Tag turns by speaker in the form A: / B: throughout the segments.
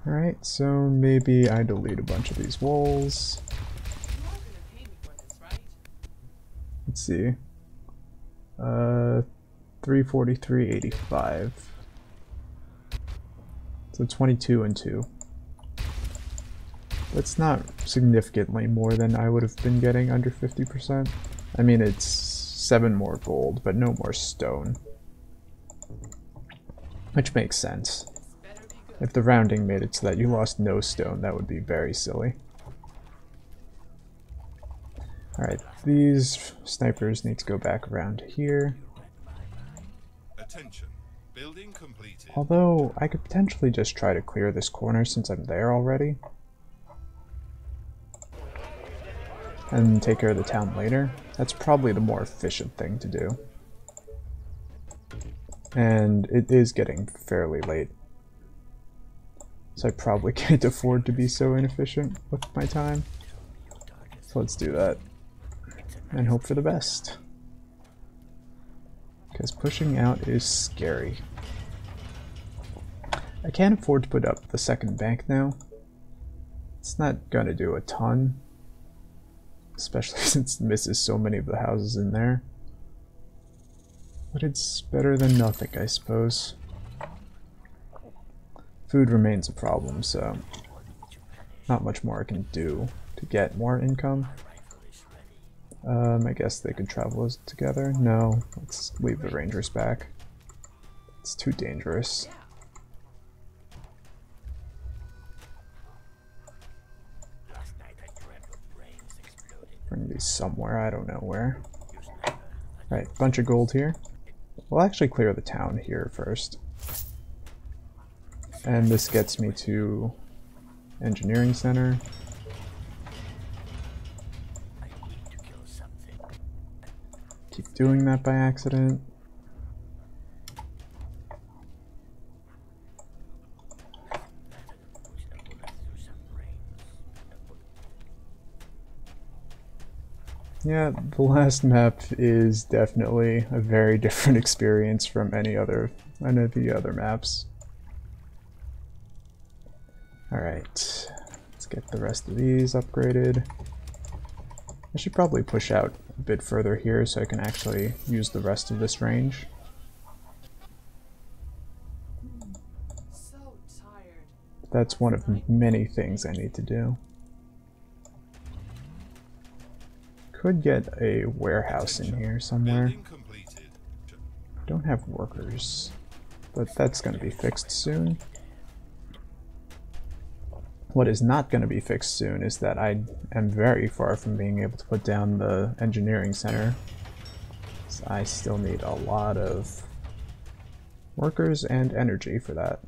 A: Alright, so maybe I delete a bunch of these walls. Let's see. 343.85. So 22 and 2. That's not significantly more than I would have been getting under 50%. I mean, it's 7 more gold, but no more stone. Which makes sense. If the rounding made it so that you lost no stone, that would be very silly. Alright, these snipers need to go back around here.
B: Attention. Building completed.
A: Although, I could potentially just try to clear this corner since I'm there already. And take care of the town later. That's probably the more efficient thing to do. And it is getting fairly late. So I probably can't afford to be so inefficient with my time. So let's do that. And hope for the best. Because pushing out is scary. I can't afford to put up the second bank now. It's not gonna do a ton. Especially since it misses so many of the houses in there. But it's better than nothing, I suppose. Food remains a problem, so not much more I can do to get more income. I guess they could travel together. No, let's leave the rangers back. It's too dangerous. Bring these somewhere, I don't know where. Right, bunch of gold here. We'll actually clear the town here first. And this gets me to engineering center. Keep doing that by accident. Yeah, the last map is definitely a very different experience from any of the other maps. Alright, let's get the rest of these upgraded. I should probably push out a bit further here so I can actually use the rest of this range. That's one of many things I need to do. Could get a warehouse in here somewhere. Don't have workers, but that's going to be fixed soon. What is not going to be fixed soon is that I am very far from being able to put down the engineering center. So I still need a lot of workers and energy for that.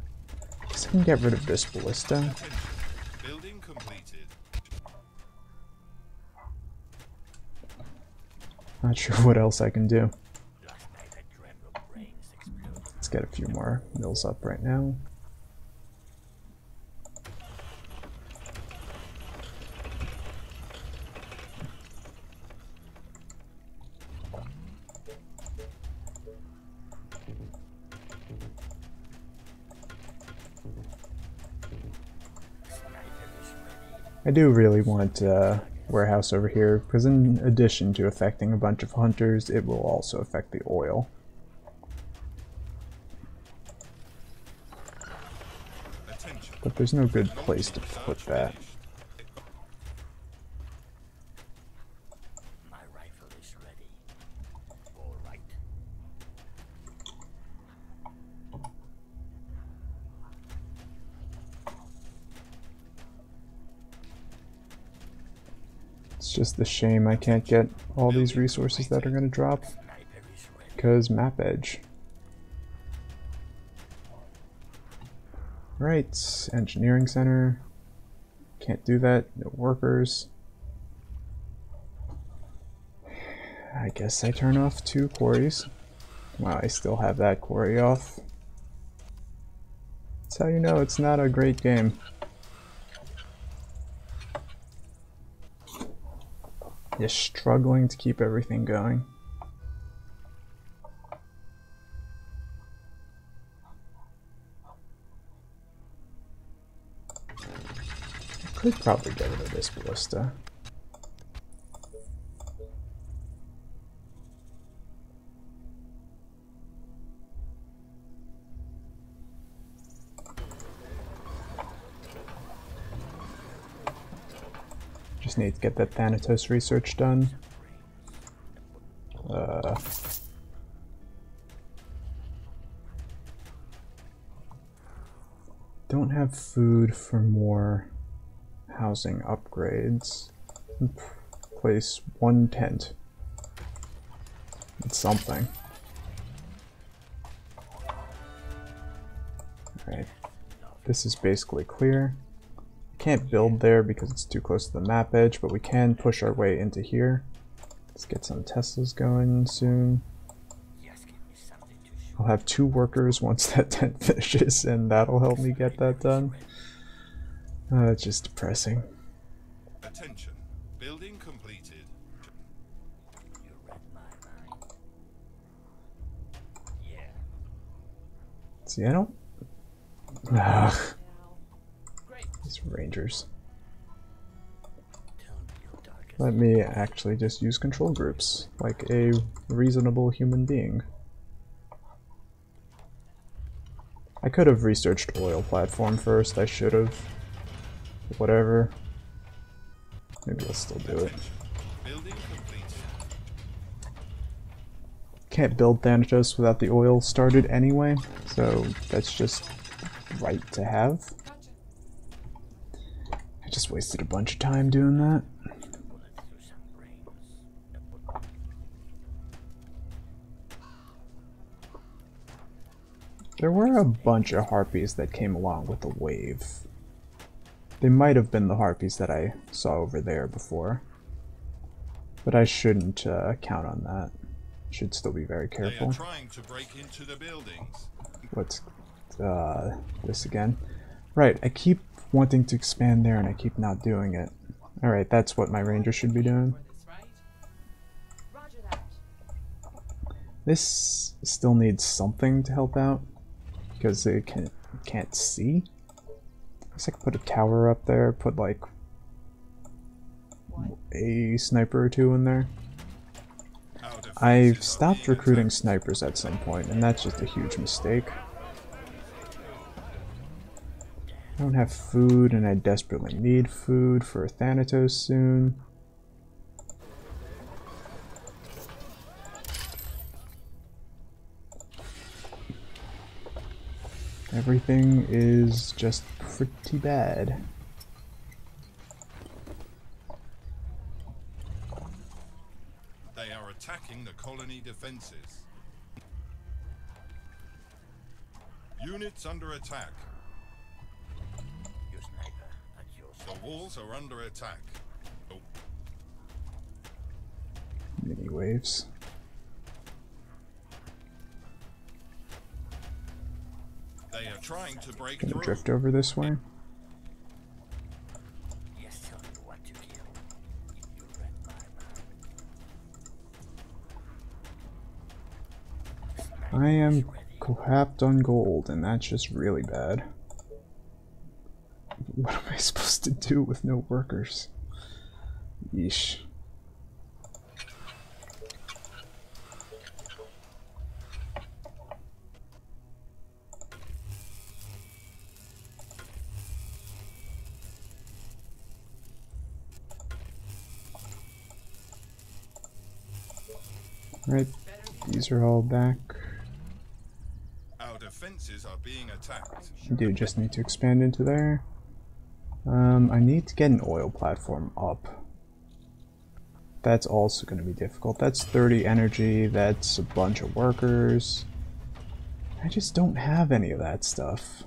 A: I guess I can get rid of this ballista.
B: Building completed.
A: Not sure what else I can do. Let's get a few more mills up right now. I do really want a warehouse over here, because in addition to affecting a bunch of hunters, it will also affect the oil. But there's no good place to put that. It's just a shame I can't get all these resources that are going to drop, because map edge. Right, engineering center. Can't do that, no workers. I guess I turn off 2 quarries. Wow, I still have that quarry off. That's how you know it's not a great game. Just struggling to keep everything going. Could probably get rid of this ballista. Just need to get that Thanatos research done. Don't have food for more housing upgrades. Place one tent. It's something. Alright. This is basically clear. Can't build there because it's too close to the map edge, but we can push our way into here. Let's get some Teslas going soon. I'll have 2 workers once that tent finishes, and that'll help me get that done. It's just depressing.
B: Attention. Building completed.
C: You read my mind. Yeah.
A: See, I don't... Ugh. These rangers. Let me actually just use control groups, like a reasonable human being. I could have researched oil platform first, I should have. Whatever. Maybe I'll still do it.
B: Building completed.
A: Can't build Thanatos without the oil started anyway, so that's just right to have. I just wasted a bunch of time doing that. There were a bunch of harpies that came along with the wave. They might have been the harpies that I saw over there before. But I shouldn't count on that. Should still be very careful.
B: They are trying to break into the buildings.
A: What's this again? Right, I keep wanting to expand there and I keep not doing it. Alright, that's what my ranger should be doing. This still needs something to help out. Because it can't see. I guess I could put a tower up there, put like a sniper or 2 in there. I've stopped recruiting snipers at some point, and that's just a huge mistake. I don't have food, and I desperately need food for Thanatos soon. Everything is just pretty bad.
B: They are attacking the colony defenses. Units under attack.
C: Your sniper at your
B: The walls are under attack. Oh,
A: Mini waves.
B: they are trying to break
A: Gonna
B: through.
A: drift over this way.
C: Yes, tell me what to kill. You read my mind.
A: I am capped on gold, and that's just really bad. What am I supposed to do with no workers? Yeesh. Right, these are all back.
B: Our defenses are being attacked.
A: I do just need to expand into there. I need to get an oil platform up. That's also going to be difficult. That's 30 energy, that's a bunch of workers. I just don't have any of that stuff.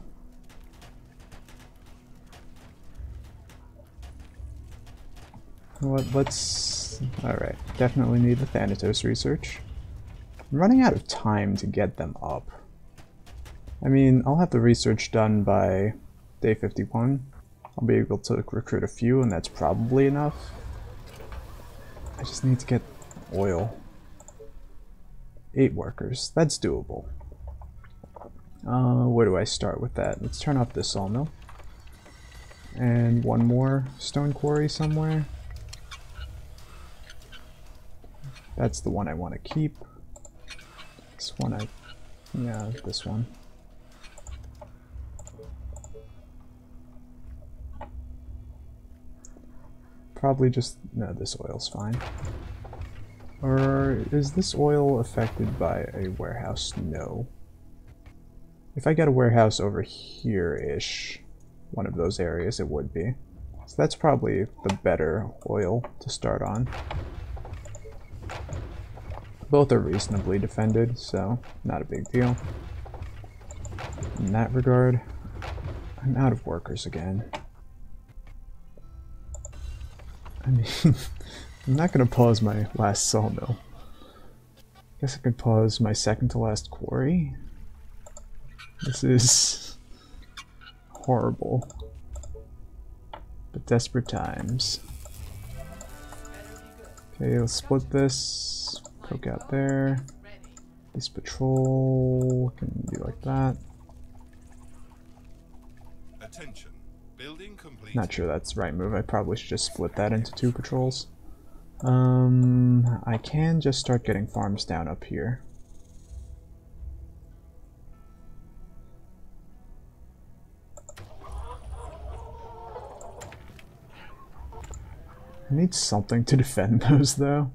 A: Let's... Alright, definitely need the Thanatos research. I'm running out of time to get them up. I mean, I'll have the research done by day 51. I'll be able to recruit a few, and that's probably enough. I just need to get oil. 8 workers, that's doable. Where do I start with that? Let's turn off this sawmill. And one more stone quarry somewhere. That's the one I want to keep. This one yeah, this one. Probably just, no, this oil's fine. Or is this oil affected by a warehouse? No. If I get a warehouse over here-ish, one of those areas, it would be. So that's probably the better oil to start on. Both are reasonably defended, so not a big deal. In that regard, I'm out of workers again. I mean, I'm not going to pause my last sawmill. Guess I could pause my second to last quarry. This is horrible. But desperate times. Okay, let's split this. Poke out there. This patrol can be like that.
B: Attention. Building complete.
A: Not sure that's the right move. I probably should just split that into 2 patrols. I can just start getting farms down up here. I need something to defend those, though.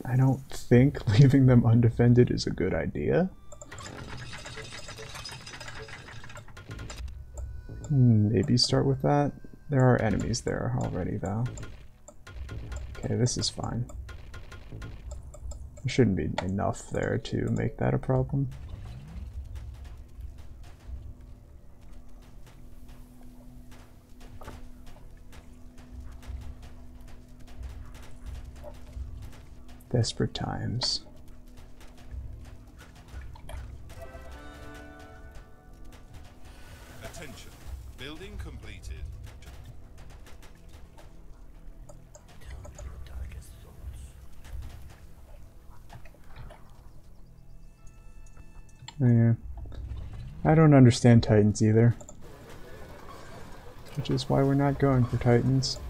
A: I don't think leaving them undefended is a good idea. Maybe start with that. There are enemies there already, though. Okay, this is fine. There shouldn't be enough there to make that a problem. Desperate times.
B: Attention. Building completed.
C: Tell me your darkest thoughts.
A: Yeah. I don't understand Titans either. Which is why we're not going for Titans.
C: So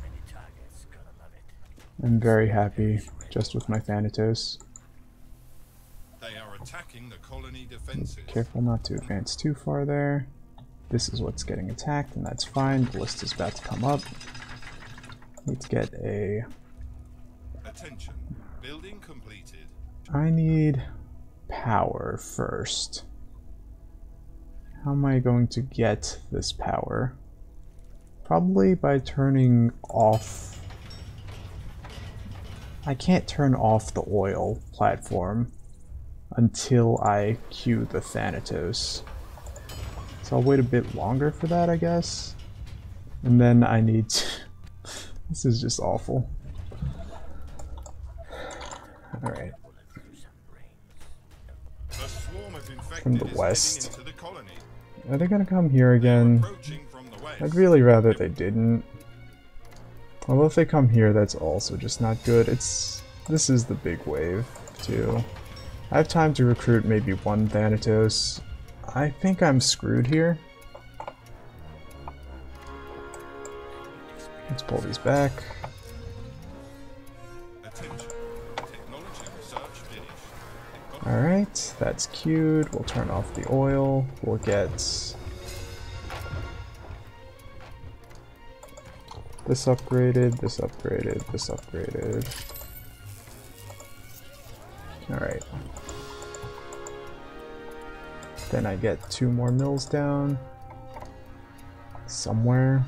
C: many targets, gonna love it.
A: I'm very happy just with my Thanatos.
B: They are attacking the colony defenses.
A: Careful not to advance too far there. This is what's getting attacked, and that's fine. Ballista's about to come up. Need to get a...
B: Attention. Building completed.
A: I need power first. How am I going to get this power? Probably by turning off... I can't turn off the oil platform until I queue the Thanatos. So I'll wait a bit longer for that, I guess. And then I need to... This is just awful. Alright.
B: A swarm of infected
A: From the
B: is
A: west.
B: heading into the colony.
A: Are they gonna come here again?
B: Approaching from the west.
A: I'd really rather they didn't. Although if they come here, that's also just not good. This is the big wave, too. I have time to recruit maybe 1 Thanatos. I think I'm screwed here. Let's pull these back.
B: Attention. Technology research finished.
A: Alright, that's queued. We'll turn off the oil. We'll get this upgraded, this upgraded, this upgraded. Alright. Then I get 2 more mills down. Somewhere.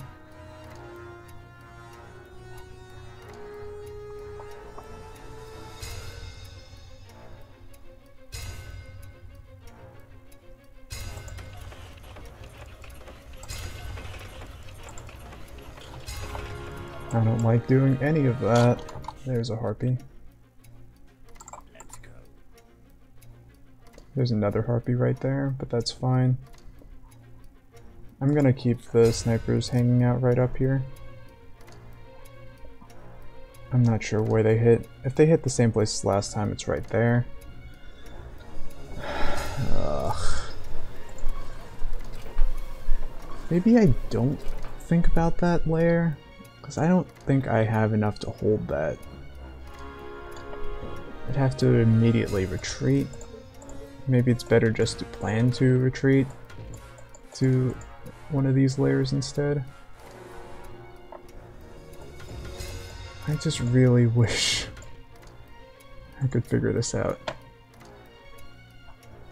A: I don't like doing any of that. There's a harpy.
C: Let's go.
A: There's another harpy right there, but that's fine. I'm gonna keep the snipers hanging out right up here. I'm not sure where they hit. If they hit the same place as last time, it's right there. Ugh. Maybe I don't think about that layer, because I don't think I have enough to hold that. I'd have to immediately retreat. Maybe it's better just to plan to retreat to one of these layers instead. I just really wish I could figure this out.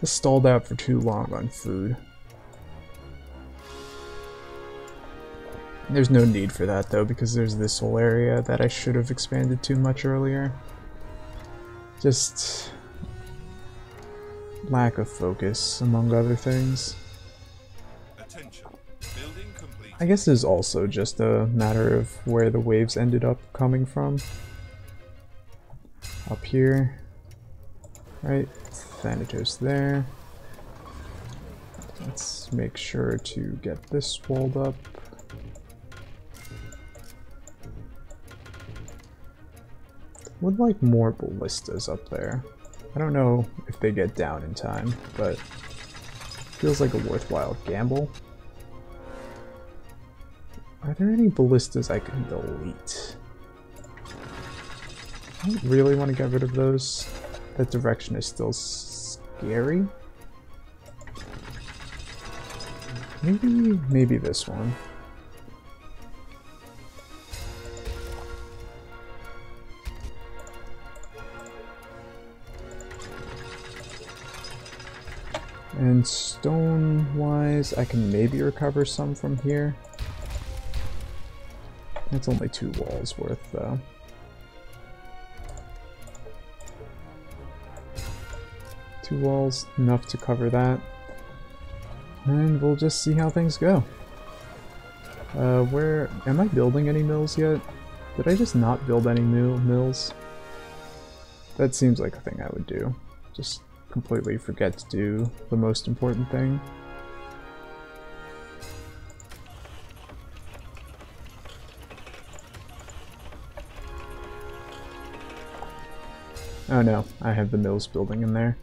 A: This stalled out for too long on food. There's no need for that though, because there's this whole area that I should have expanded to much earlier. Just lack of focus, among other things.
B: Attention. Building complete.
A: I guess it's also just a matter of where the waves ended up coming from. Up here. Right, Thanatos there. Let's make sure to get this walled up. Would like more ballistas up there. I don't know if they get down in time, but feels like a worthwhile gamble. Are there any ballistas I can delete? I don't really want to get rid of those. That direction is still scary. Maybe this one. And stone-wise, I can maybe recover some from here. That's only 2 walls worth, though. Two walls, enough to cover that. And we'll just see how things go. Where... am I building any mills yet? Did I just not build any mills? That seems like a thing I would do. Just completely forget to do the most important thing. Oh no, I have the mills building in there.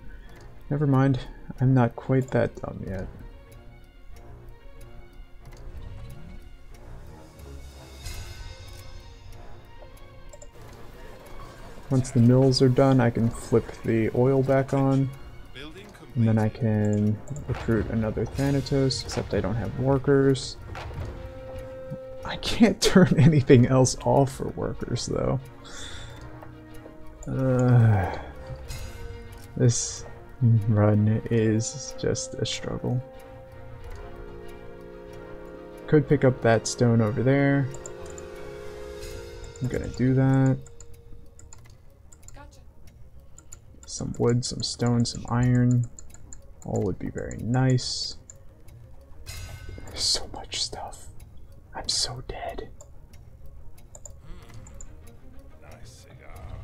A: Never mind, I'm not quite that dumb yet. Once the mills are done, I can flip the oil back on, and then I can recruit another Thanatos, except I don't have workers. I can't turn anything else off for workers, though. This run is just a struggle. Could pick up that stone over there. I'm gonna do that. Some wood, some stone, some iron. All would be very nice. There's so much stuff. I'm so dead.
C: Nice cigar.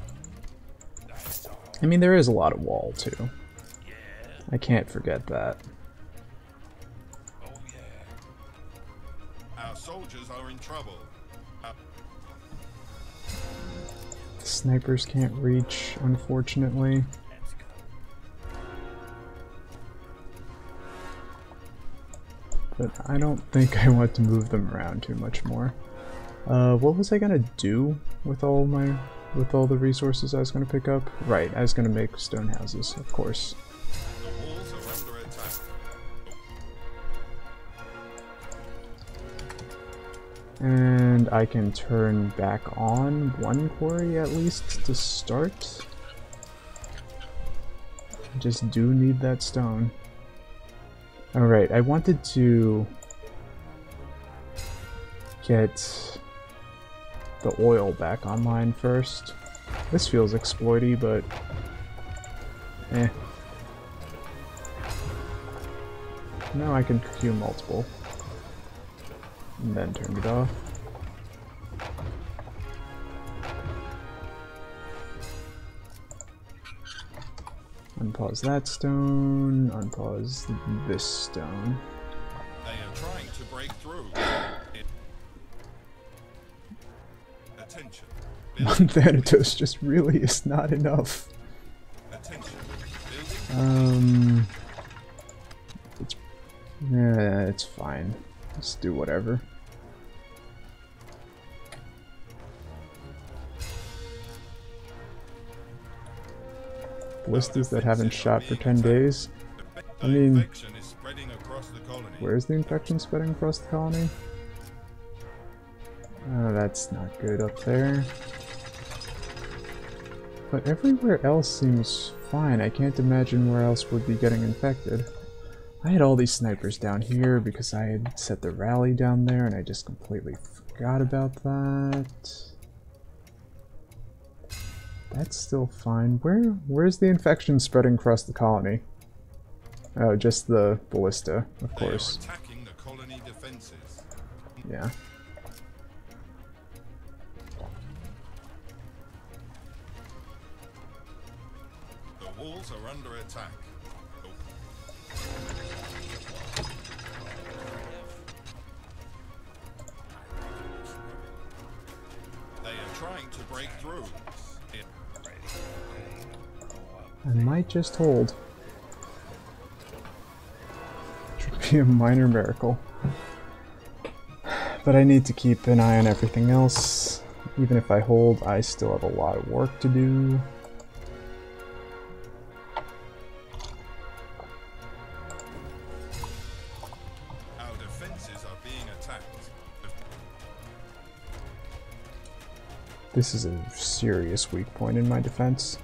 C: Nice dog.
A: I mean, there is a lot of wall, too.
C: Yeah.
A: I can't forget that.
C: Oh yeah.
B: Our soldiers are in trouble.
A: The snipers can't reach, unfortunately.
C: Let's go.
A: But I don't think I want to move them around too much more. What was I gonna do with all the resources I was gonna pick up? Right, I was gonna make stone houses, of course.
B: The walls are under attack.
A: And I can turn back on one quarry at least to start. I just do need that stone. Alright, I wanted to get the oil back online first. This feels exploity, but eh. Now I can queue multiple. And then turn it off. Unpause that stone, unpause this stone.
B: They are trying to break through. Attention.
A: One Thanatos just really is not enough.
B: Attention. Building.
A: Yeah, it's fine. Just do whatever. Ballistas that haven't shot for 10 days. I mean,
B: infection is spreading across the colony.
A: where's the infection spreading across the colony? Oh, that's not good up there. But everywhere else seems fine. I can't imagine where else would be getting infected. I had all these snipers down here because I had set the rally down there and I just completely forgot about that. That's still fine. Where's the infection spreading across the colony? Oh, just the ballista, of course.
B: They are attacking the colony defenses.
A: Yeah.
B: The walls are under attack. They are trying to break through.
A: I might just hold. Should be a minor miracle. But I need to keep an eye on everything else. Even if I hold, I still have a lot of work to do.
B: Our defenses are being attacked.
A: This is a serious weak point in my defense.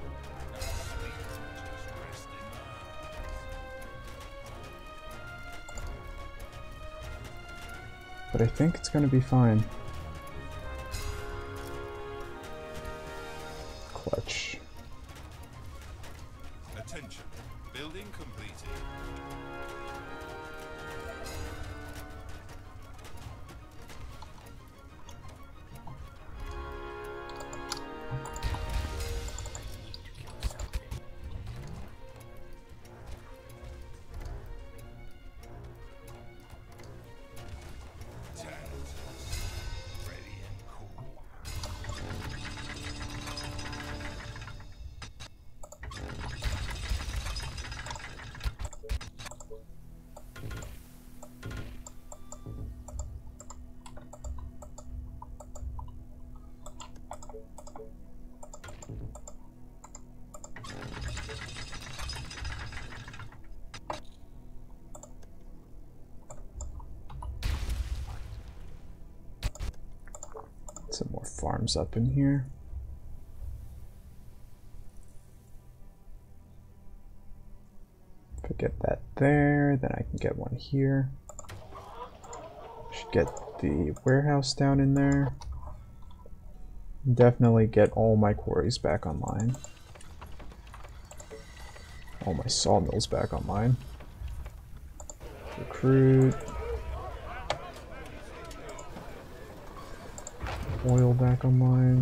A: But I think it's going to be fine. Clutch.
B: Attention. Building completed.
A: Some more farms up in here. If I get that there, then I can get one here. Should get the warehouse down in there. Definitely get all my quarries back online. All my sawmills back online. Recruit. Oil back online.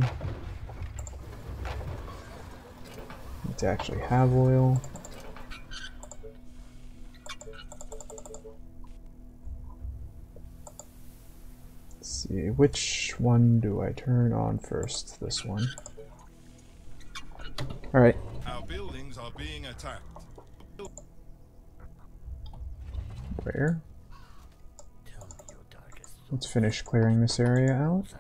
A: Need to actually have oil. Let's see, which one do I turn on first? This one. Alright.
B: Our buildings are being attacked.
A: Where?
C: Tell me your darkest
A: Let's finish clearing this area out.
C: sigh.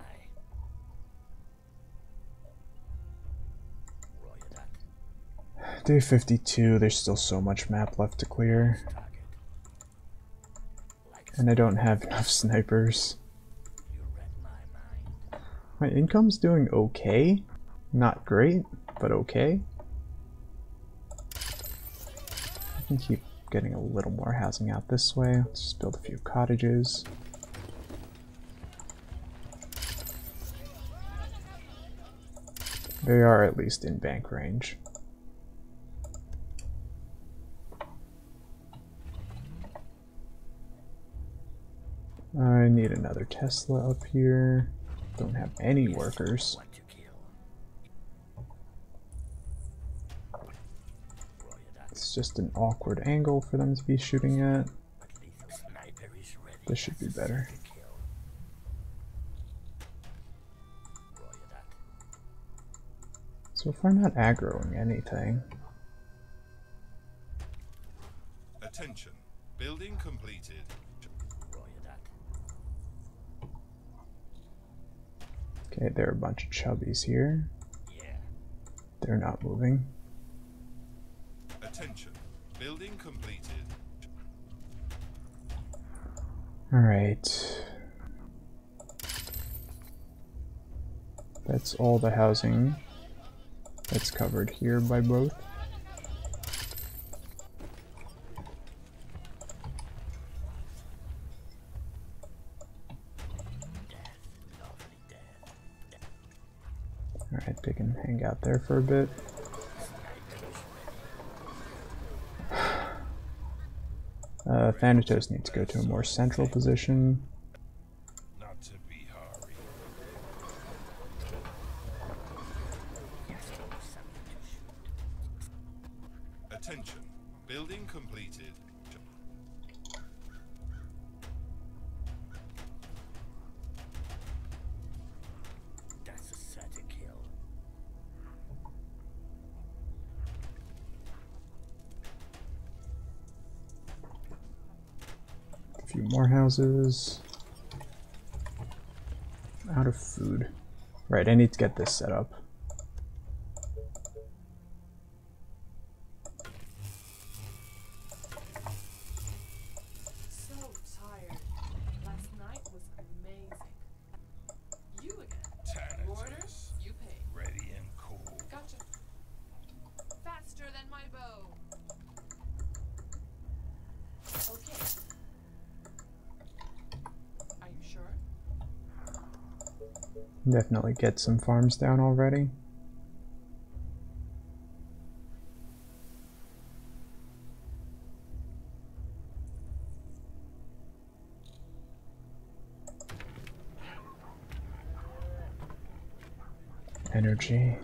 C: Roy that
A: Day 52, there's still so much map left to clear.
C: target. Like
A: And I don't have enough snipers.
C: you read my mind.
A: My income's doing okay. Not great, but okay. I can keep getting a little more housing out this way. Let's just build a few cottages. They are at least in bank range. I need another Tesla up here. Don't have any workers.
C: Want to kill. Roy that.
A: It's just an awkward angle for them to be shooting at.
C: But lethal sniper is ready.
A: This should be better.
C: to kill. Roy that.
A: So far not aggroing anything.
B: Attention. Building completed.
C: Roy that.
A: Okay, there are a bunch of chubbies here.
C: Yeah.
A: They're not moving.
B: Attention. Building completed.
A: Alright. That's all the housing that's covered here by both. Alright, they can hang out there for a bit. Thanatos needs to go to a more central position.
B: Not to be hurried. Attention. Building completed.
C: That's a certain kill.
A: A few more houses. Out of food. Right, I need to get this set up.
D: So tired. Last night was amazing. You again. You order,
B: Thanatos.
D: you pay.
B: Ready and cool.
D: Gotcha. Faster than my bow. Okay. Are you sure?
A: Definitely get some farms down already. Energy.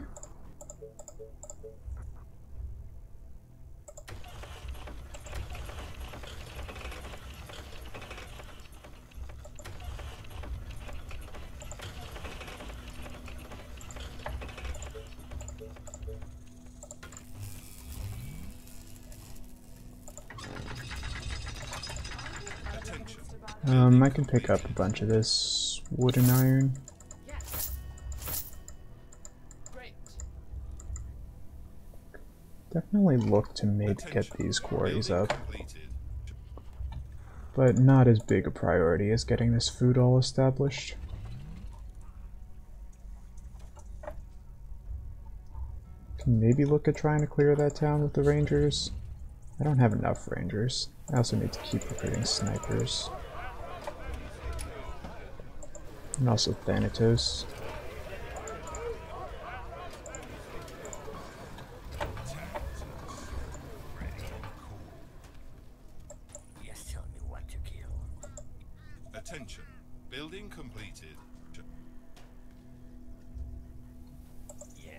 B: Attention.
A: I can pick up a bunch of this wood and iron.
D: Yes. Great.
A: Definitely look to maybe get
B: Attention.
A: these quarries
B: Building
A: up,
B: completed.
A: but not as big a priority as getting this food all established. Can maybe look at trying to clear that town with the rangers. I don't have enough rangers. I also need to keep recruiting snipers. And also Thanatos.
C: Yes, tell me what to kill.
B: Attention. Building completed.
C: Yeah.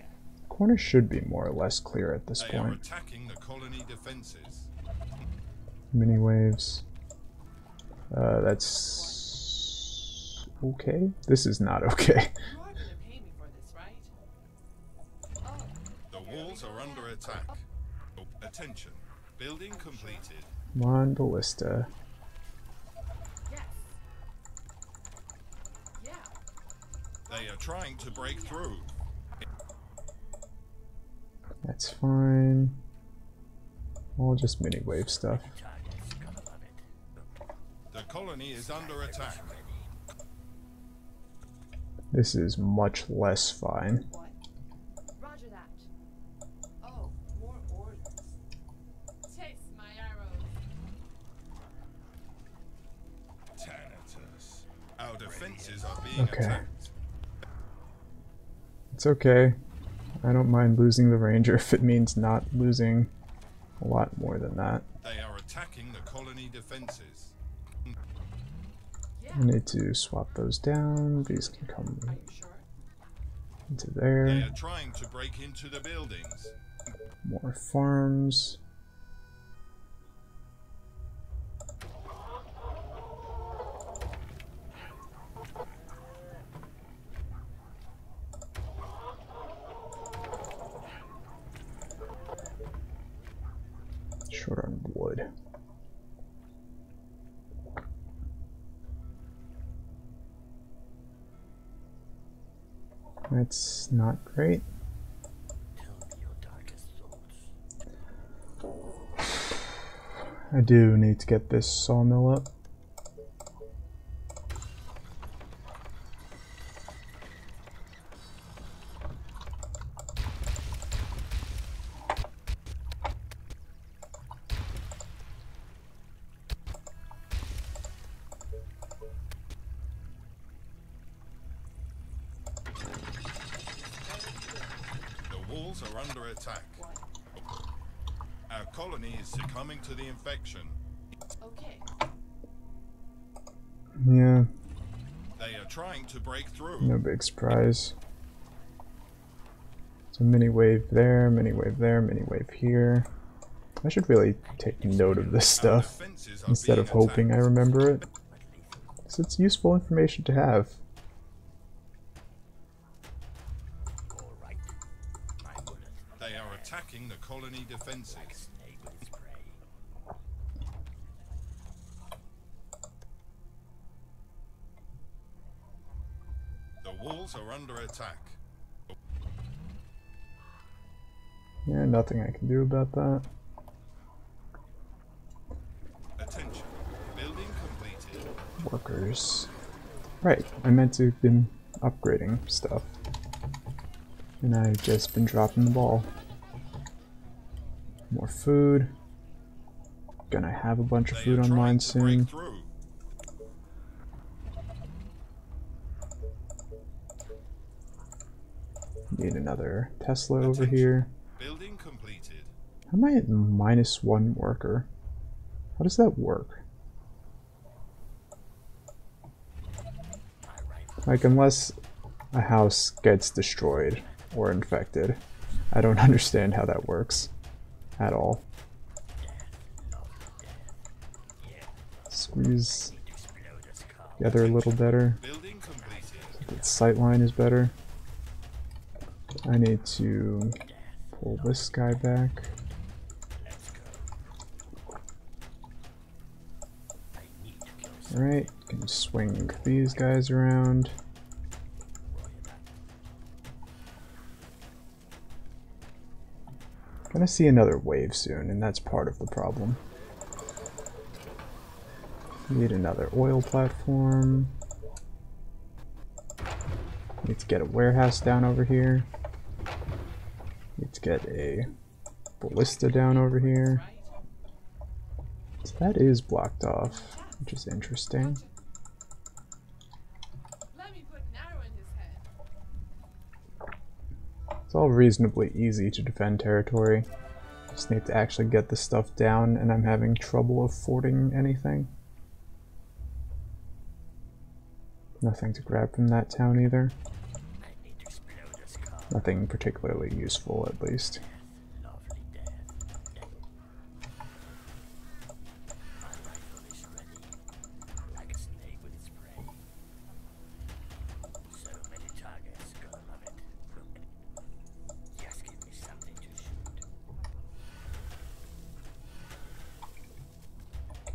A: Corner should be more or less clear at this
B: They are
A: point.
B: attacking the colony defenses.
A: Mini waves. That's okay. This is not okay.
D: You are gonna pay me for this, right? Oh.
B: The walls are under attack. Attention. Building completed.
A: Come on, Ballista.
D: Yes. Yeah.
B: They are trying to break through.
A: That's fine. All just mini wave stuff.
C: Target's gonna love it.
B: The colony is under attack.
A: This is much less fine.
D: What? Roger that. Oh, more orders. Taste my arrows.
B: Thanatos. Our defenses are being
A: Okay.
B: attacked.
A: It's okay. I don't mind losing the ranger if it means not losing a lot more than that.
B: They are attacking the colony defenses.
D: Yeah.
A: I need to swap those down. These can come
D: Are you sure?
A: into
B: They
A: there.
B: are trying to break into the buildings.
A: More farms. Short on wood. That's not great.
C: Tell me your darkest thoughts.
A: I do need to get this sawmill up.
B: The walls are under attack. Our colony is succumbing to the infection.
D: Okay.
A: Yeah,
B: They are trying to break through.
A: no big surprise. So mini wave there, mini wave there, mini wave here. I should really take note of this
B: Our
A: stuff
B: defenses are
A: instead
B: being
A: of hoping I
B: attacked.
A: remember it. 'Cause it's useful information to have.
C: All right. My bullet.
B: They are attacking the colony defenses.
C: Snake with its prey.
B: The walls are under attack.
A: Yeah, nothing I can do about that.
B: Attention. Building completed.
A: Workers. Right, I meant to have been upgrading stuff. And I've just been dropping the ball. More food. Gonna have a bunch of
B: They
A: food
B: are
A: online
B: trying to break
A: soon.
B: through.
A: Need another Tesla over here.
B: Building completed.
A: How am I at -1 worker? How does that work? Like, unless a house gets destroyed or infected, I don't understand how that works at all. Squeeze together a little better.
B: Building completed.
A: The sightline is better. I need to pull this guy back. Alright, can swing these guys around. Gonna see another wave soon, and that's part of the problem. Need another oil platform. Need to get a warehouse down over here. Need to get a ballista down over here. So that is blocked off, which is interesting.
D: Let me put an arrow in his head.
A: It's all reasonably easy to defend territory. Just need to actually get the stuff down, and I'm having trouble affording anything. Nothing to grab from that town either.
C: I need to explode a skull.
A: Nothing particularly useful, at least.
C: Lovely death. My rifle is ready. Like a snake with its prey. So many targets, gonna love it. Just give me something to shoot.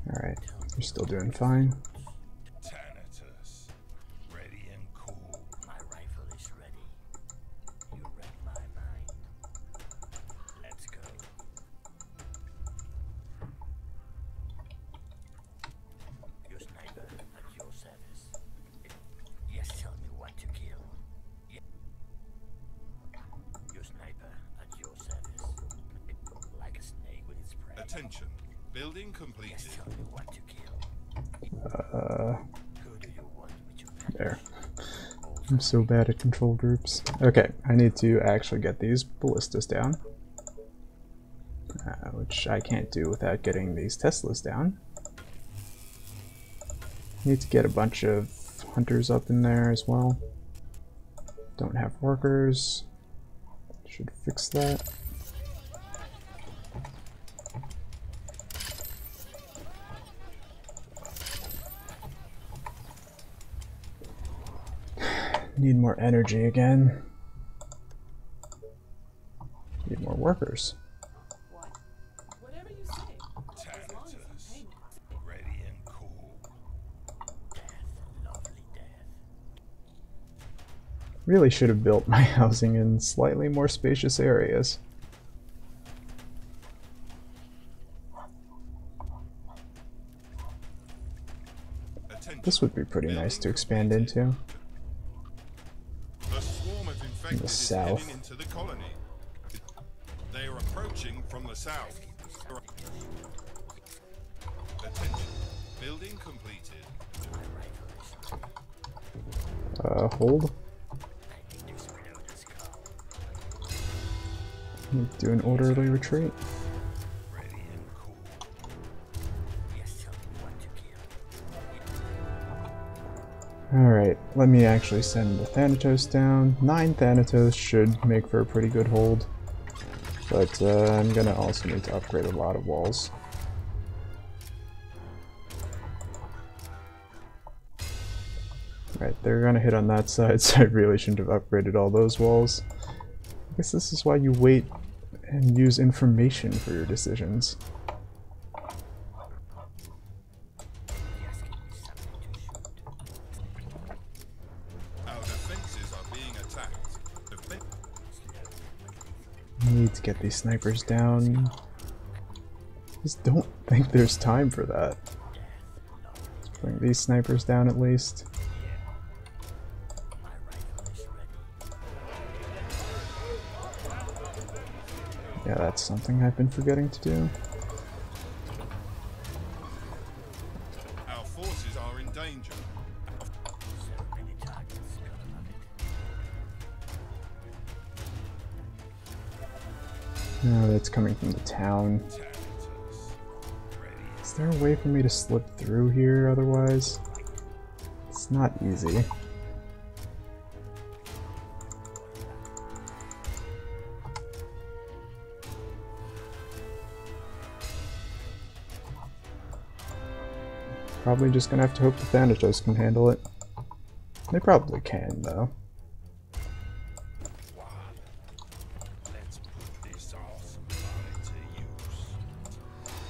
A: Alright, you're still doing fine.
B: Thanatos. Ready and cool.
C: My rifle is ready. You read my mind. Let's go. Your sniper at your service. Yes, tell me what to kill. Your sniper at your service. Like a snake with its prey.
B: Attention. Building completed.
C: Yes, tell me what to kill. Who do you want me to
A: There. I'm so bad at control groups. Okay, I need to actually get these ballistas down. Which I can't do without getting these Teslas down. Need to get a bunch of hunters up in there as well. Don't have workers. Should fix that. Need more energy again. Need more workers.
D: What? Whatever you say. As long as you pay me.
B: Ready and cool.
C: Death, lovely death.
A: Really should have built my housing in slightly more spacious areas.
B: Attention.
A: This would be pretty nice to expand into.
B: A swarm of infected is
A: south.
B: heading into the colony. They are approaching from the south. Attention. Building completed.
A: Hold. Do an orderly retreat.
C: Ready and cool. Yes, tell me what to kill.
A: Alright, let me actually send the Thanatos down. 9 Thanatos should make for a pretty good hold. But I'm gonna also need to upgrade a lot of walls. Right, they're gonna hit on that side, so I really shouldn't have upgraded all those walls. I guess this is why you wait and use information for your decisions.
C: Yes, give me something to shoot.
B: Our defenses are being attacked.
A: Need to get these snipers down. Just don't think there's time for that. Let's bring these snipers down at least.
C: My rifle is ready.
A: Yeah, that's something I've been forgetting to do.
B: Our forces are in danger.
C: So many targets. Gotta love it.
A: No, that's coming from the town. Is there a way for me to slip through here otherwise? It's not easy. Probably just gonna have to hope the Thanatos can handle it. They probably can, though.
B: Let's put this awesome body to use.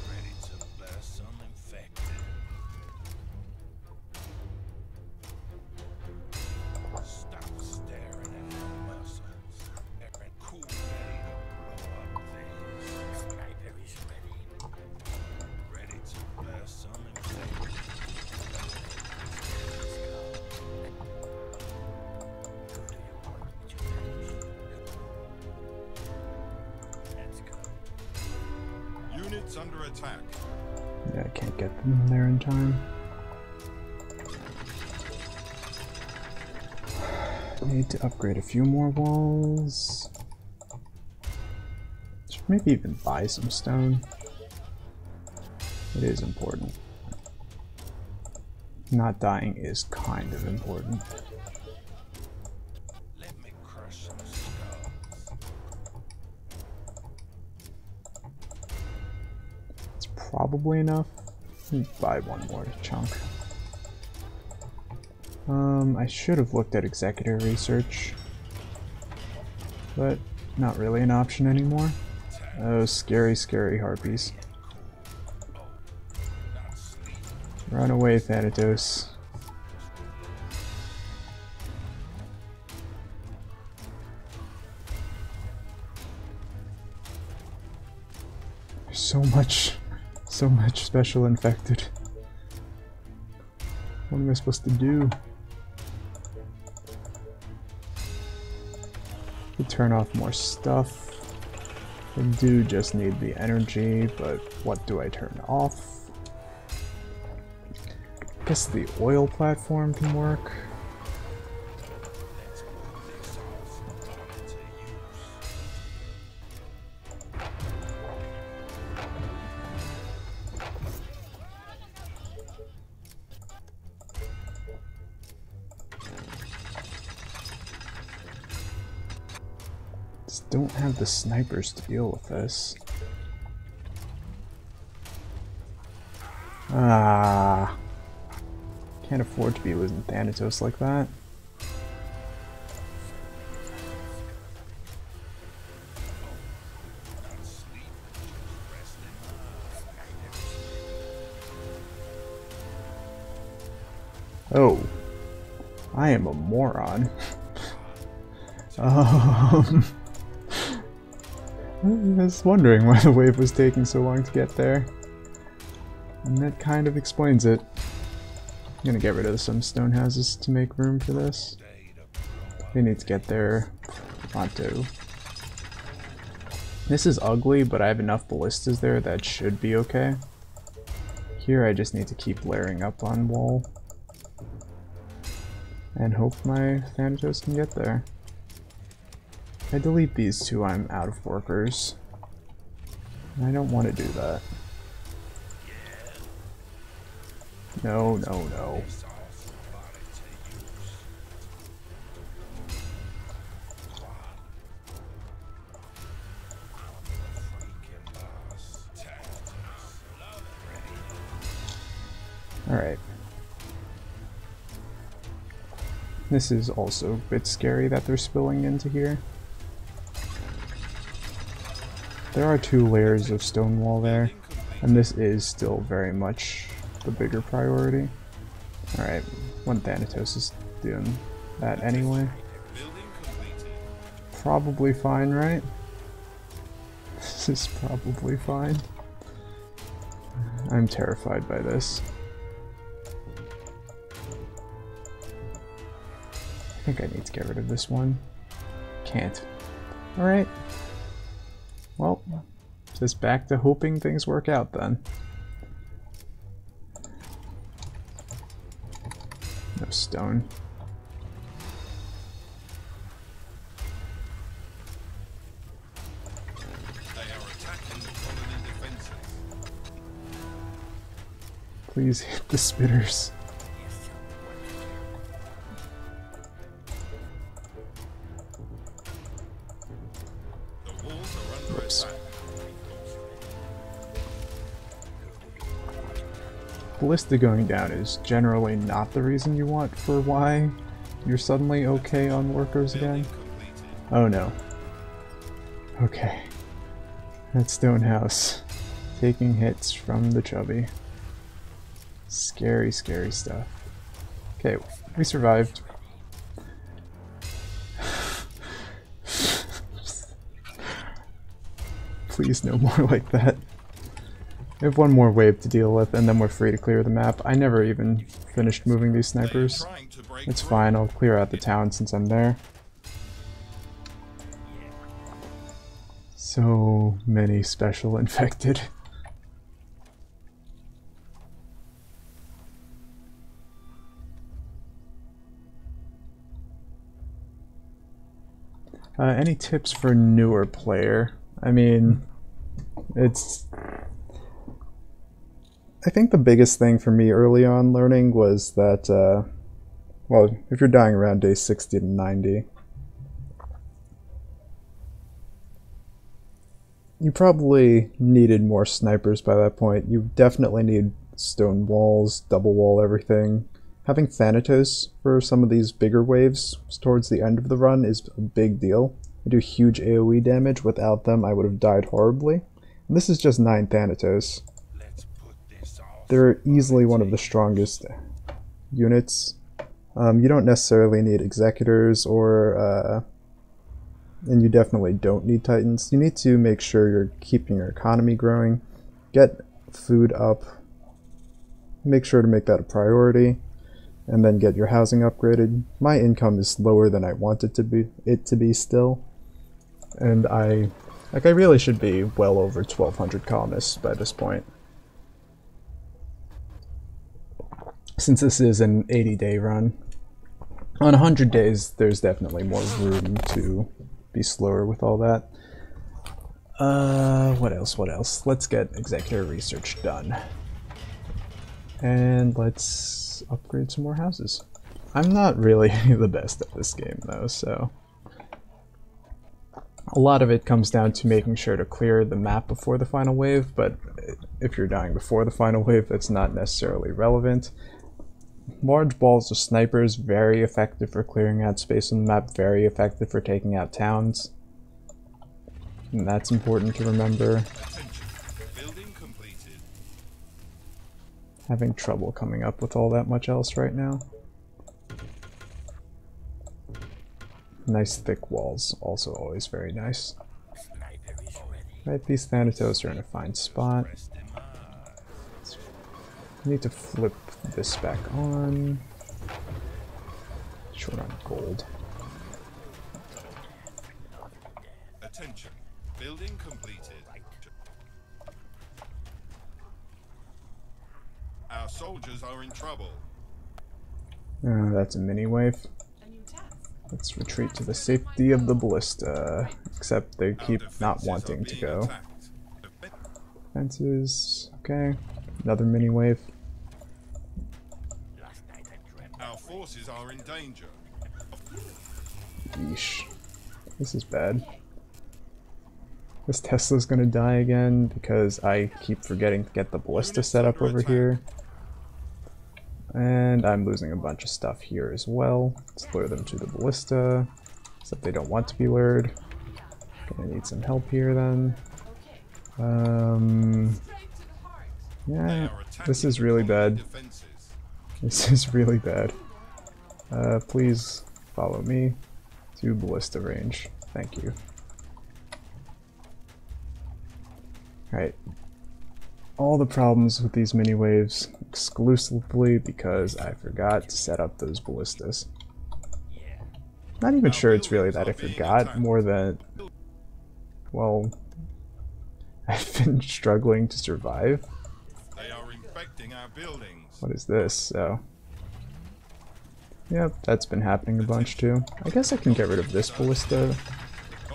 B: Ready to bless some infected. Stop staring at my muscles. They're cool, ready to blow up things.
C: Sniper is ready.
B: Ready to bless some infected.
C: Who do you want me to manage? Let's go.
B: Units under attack.
A: Yeah, I can't get them there in time. Need to upgrade a few more walls. Should maybe even buy some stone. It is important. Not dying is kind of important.
B: Let me crush some skulls.
A: It's probably enough. Let me buy one more chunk. I should have looked at executive research, but not really an option anymore. Oh, scary, scary harpies.
B: Not sleep.
A: Run away, Thanatos. There's so much special infected. What am I supposed to do? To turn off more stuff. I do just need the energy, but what do I turn off? I guess the oil platform can work.
B: Let's put this awesome body to use.
A: Just don't have the snipers to deal with this. Ah. Can't afford to be losing Thanatos like that.
B: Not sleep. Just resting.
A: Oh. I am a moron. I was wondering why the wave was taking so long to get there. And that kind of explains it. I'm gonna get rid of some stone houses to make room for this. They need to get there pronto. This is ugly, but I have enough ballistas there that should be okay. Here I just need to keep layering up on wall. And hope my Thanatos can get there. If I delete these two, I'm out of workers. And I don't want to do that. No, no, no. Alright. This is also a bit scary that they're spilling into here. There are 2 layers of stone wall there, and this is still very much the bigger priority. Alright, one Thanatos is doing that anyway. Probably fine, right? This is probably fine. I'm terrified by this. I think I need to get rid of this one. Can't. Alright. Well, just back to hoping things work out then. No stone.
B: They are attacking the colony defenses.
A: Please hit the spitters.
B: The walls are under
A: Whoops.
B: attack.
A: Ballista going down is generally not the reason you want for why you're suddenly okay on workers again.
B: Completed.
A: Oh no. Okay. That stone house. Taking hits from the chubby. Scary, scary stuff. Okay, we survived. Please no more like that. We have one more wave to deal with and then we're free to clear the map. I never even finished moving these snipers.
B: Trying to break
A: It's
B: through.
A: fine, I'll clear out the town since I'm there. So many special infected. Any tips for newer player? I mean, I think the biggest thing for me early on learning was that, well, if you're dying around day 60 to 90, you probably needed more snipers by that point. You definitely need stone walls, double wall everything. Having Thanatos for some of these bigger waves towards the end of the run is a big deal. They do huge AoE damage. Without them, I would have died horribly. And this is just 9 Thanatos.
B: Let's put this off.
A: They're easily one of the strongest units. You don't necessarily need Executors or... and you definitely don't need Titans. You need to make sure you're keeping your economy growing. Get food up. Make sure to make that a priority. And then get your housing upgraded. My income is lower than I want it to be still. And I really should be well over 1,200 colonists by this point. Since this is an 80-day run. On 100 days, there's definitely more room to be slower with all that. What else? Let's get Executor Research done. And let's upgrade some more houses. I'm not really the best at this game though, so... A lot of it comes down to making sure to clear the map before the final wave, but if you're dying before the final wave, that's not necessarily relevant. Large balls of snipers, very effective for clearing out space on the map, very effective for taking out towns. And that's important to remember.
B: Attention. Building completed.
A: Having trouble coming up with all that much else right now. Nice thick walls, also always very nice.
C: Sniper is ready.
A: Right, these Thanatos are in a fine spot.
B: Rest in my eyes.
A: Need to flip this back on. Short on gold.
B: Attention. Building completed. Our soldiers are in trouble.
A: That's a mini wave.
D: A new task.
A: Let's retreat to the safety of the ballista. Except they keep
B: Our
A: not
B: defenses are
A: wanting to
B: being
A: go.
B: attacked.
A: Fences. Okay. Another mini wave.
C: Last night I dreamt.
B: Our forces are in danger.
A: Yeesh. This is bad. This Tesla's gonna die again because I keep forgetting to get the ballista set up over here. And I'm losing a bunch of stuff here as well. Let's lure them to the ballista. Except they don't want to be lured. Gonna need some help here then.
D: Okay. Straight to the heart.
B: They
A: Yeah,
B: are attacking
A: this is really
B: colony
A: bad.
B: defenses.
A: This is really bad. Please follow me to ballista range. Thank you. Alright. All the problems with these mini waves exclusively because I forgot to set up those ballistas. Not even sure it's really that I forgot, more than, well, I've been struggling to survive.
B: They are infecting our buildings.
A: What is this? So, yep, that's been happening a bunch too. I guess I can get rid of this ballista.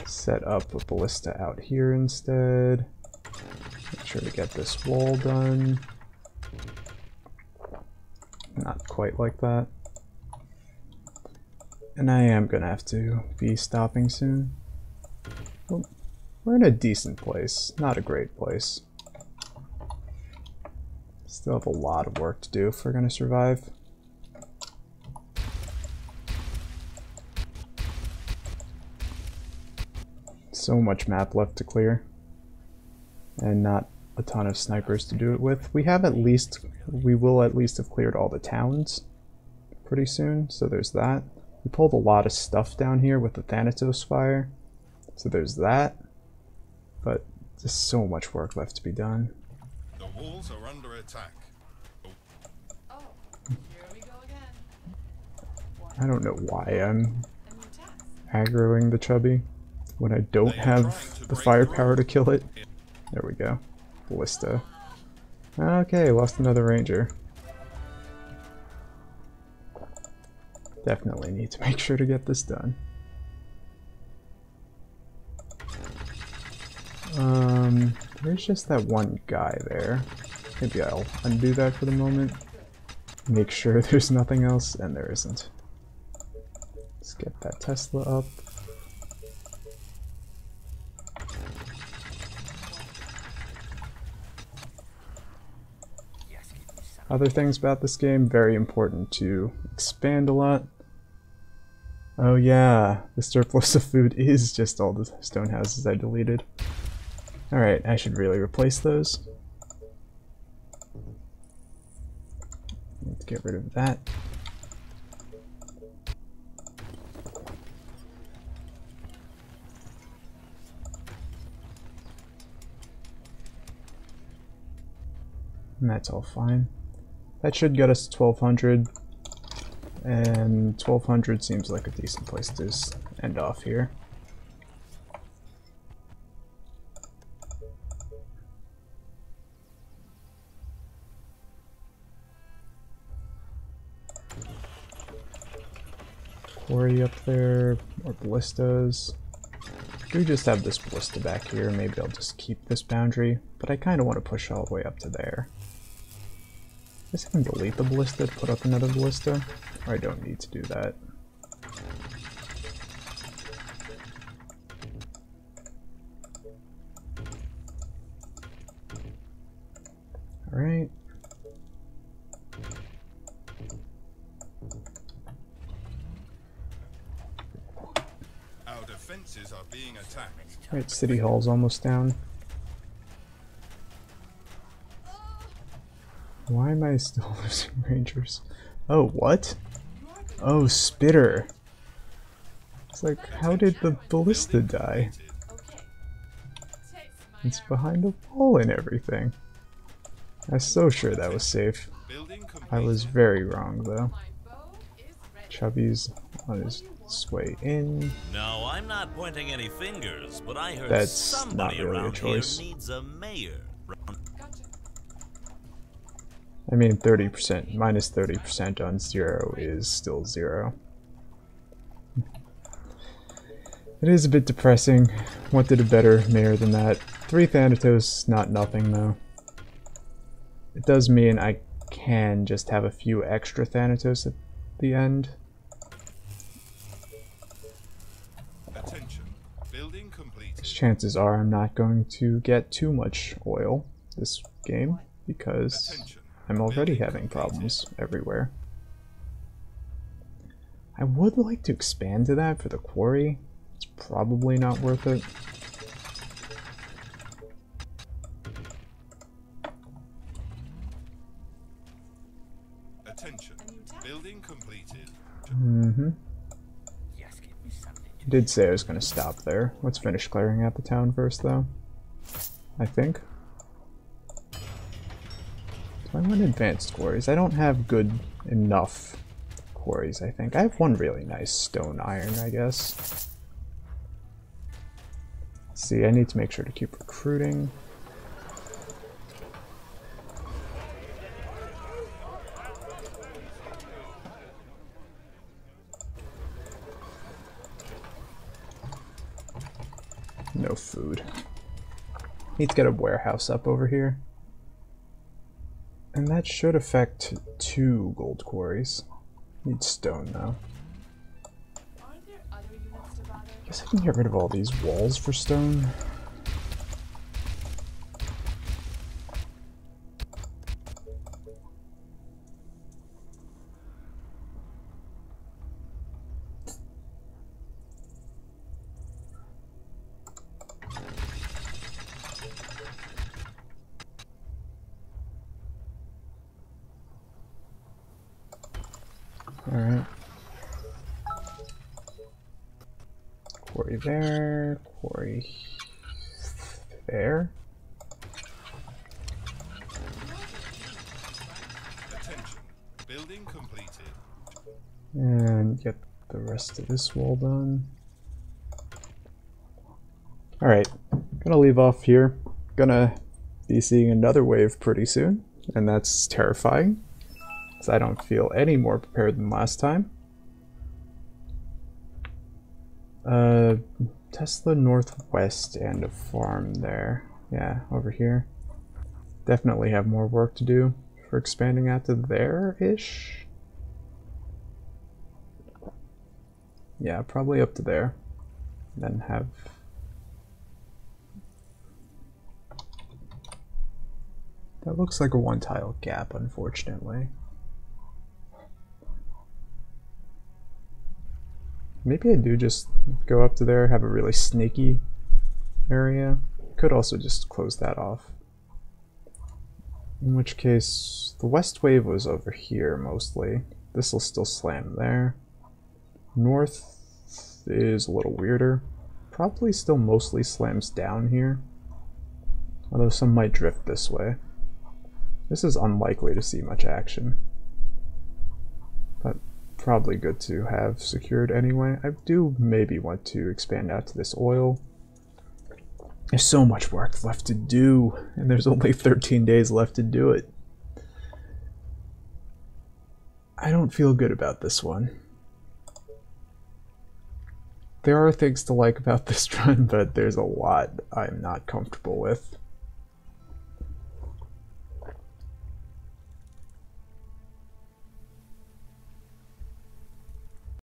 A: Set up a ballista out here instead. Make sure to get this wall done. Not quite like that. And I am gonna have to be stopping soon. Well, we're in a decent place, not a great place. Still have a lot of work to do if we're gonna survive. So much map left to clear. And not a ton of snipers to do it with. We will at least have cleared all the towns pretty soon, so there's that. We pulled a lot of stuff down here with the Thanatos fire, so there's that. But there's so much work left to be done.
B: The walls are under attack.
D: Oh, here we go again.
A: I don't know why I'm
D: A new task.
A: aggroing the chubby when I don't
B: They are trying
A: have
B: to
A: the
B: break
A: firepower
B: through.
A: to kill it. There we go. Ballista. Okay, lost another ranger. Definitely need to make sure to get this done. There's just that one guy there. Maybe I'll undo that for the moment. Make sure there's nothing else, and there isn't. Let's get that Tesla up.
C: Yes, give me some.
A: Other things about this game, very important to expand a lot. Oh yeah, the surplus of food is just all the stone houses I deleted. Alright, I should really replace those. Need to get rid of that. And that's all fine. That should get us to 1200. And 1200 seems like a decent place to end off here. Quarry up there, more ballistas. We just have this ballista back here. Maybe I'll just keep this boundary, but I kind of want to push all the way up to there. I guess I can delete the ballista to put up another ballista, or I don't need to do that. Alright.
B: Our defenses are being attacked.
A: Alright, City Hall's almost down. Why am I still losing Rangers? Oh, what? Oh, Spitter. It's like, how did the ballista die?
D: Okay. Taste my
A: It's
D: arrow.
A: behind a wall and everything. I was so sure that was safe.
B: Building complete.
A: I was very wrong though.
D: My bow is ready.
A: Chubby's on his way in.
E: No, I'm not pointing any fingers, but I heard
A: That's
E: somebody
A: not really a
E: around
A: choice.
E: here needs a mayor.
D: Gotcha.
A: I mean, 30%, minus 30% on 0 is still 0. It is a bit depressing. Wanted a better mayor than that. 3 Thanatos, not nothing though. It does mean I can just have a few extra Thanatos at the end.
B: Attention. Building completed.
A: Chances are I'm not going to get too much oil this game because
B: Attention.
A: I'm already having problems everywhere. I would like to expand to that for the quarry. It's probably not worth it.
B: Attention. Building completed.
C: Just give me something
A: I did say I was going to stop there. Let's finish clearing out the town first though. I think. Do I want advanced quarries? I don't have good enough quarries, I think. I have one really nice stone iron, I guess. See, I need to make sure to keep recruiting. No food. Need to get a warehouse up over here. And that should affect 2 gold quarries. Need stone though.
D: Are there other units to bother?
A: Guess I can get rid of all these walls for stone. Alright. Quarry there, quarry there.
B: Attention. Building completed.
A: And get the rest of this wall done. Alright, gonna leave off here. Gonna be seeing another wave pretty soon, and that's terrifying. Because I don't feel any more prepared than last time. Tesla Northwest and a farm there. Yeah, over here. Definitely have more work to do for expanding out to there-ish. Yeah, probably up to there. Then have... That looks like a one-tile gap, unfortunately. Maybe I do just go up to there, have a really snaky area. Could also just close that off. In which case, the west wave was over here mostly. This will still slam there. North is a little weirder. Probably still mostly slams down here. Although some might drift this way. This is unlikely to see much action. But probably good to have secured anyway. I do maybe want to expand out to this oil. There's so much work left to do, and there's only 13 days left to do it. I don't feel good about this one. There are things to like about this run, but there's a lot I'm not comfortable with.